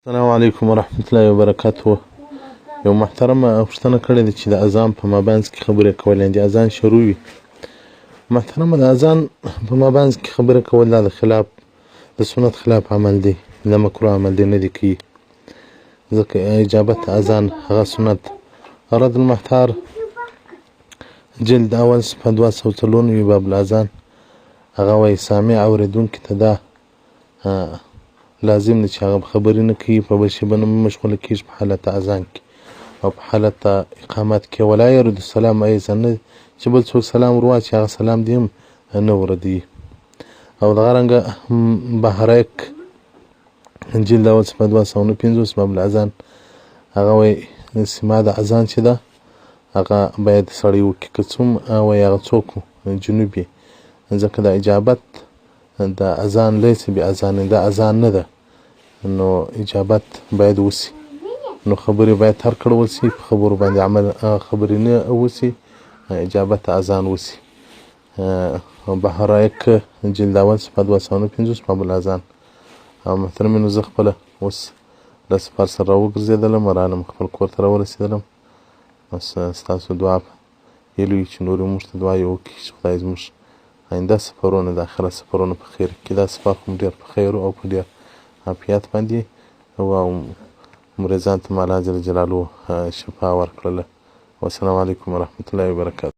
السلام علیکم ورحمة الله وبرکاته. یو محترمه پوښتنه کړې ده چې د اذان په مابینځ کې خبرې کول، یعنې د اذان شروع وي. محترمه، د اذان په مابینځ کې خبرې کول دا د سنت خلاف عمل دی، د مکروه عمل دی، نه دی کیږي. ځکه اجابت اذان هغه سنت. رد المحتار جلد اول صفحه 294 باب الاذان هغه وایي سامع اورېدونکي ته دا لازم دی چې هغه خبرې نه کوي، په بل شي باندې مشغوله کېږي په حالت اذان کې او په حالت اقامت کې. ولا يرد السلام ایضا، نه چې بل څوک سلام ورواچي هغه سلام دې هم نه وردي. او دغه رنګه بهرایک جلد اول صفحه 259 باب الاذان هغه وایي سماع د اذان چې ده هغه باید سړی وکړي، که څوم وایي هغه څوک جنوب وي، ځکه د اجابت د اذان لیس بی اذان، دا اذان نه ده، نو اجابت باید وسي، نو خبرې باید ترک کړل سي، په خبرو باندې عمل خبرې نه وسي، اجابت اذان وسي. بهرایک جلد اول صفحه 259 باب الاذان. محترمینو، زه خپله اوس له سفر سره راوګرځېدلم، رانم خپل کور ته راورسېدلم. بس ستاسو دعا هیلو وي چې نور موږ ته دعا وکړي چې خدای زموږ آینده سفرونه د آخرت سفرونه په خیر کړي. دا سفر خو ډېر په خیر او په ډېر عافیت باندې او مریضانو ته مو الله جل جلاله شفا ورکړله. والسلام علیکم ورحمة الله وبرکاته.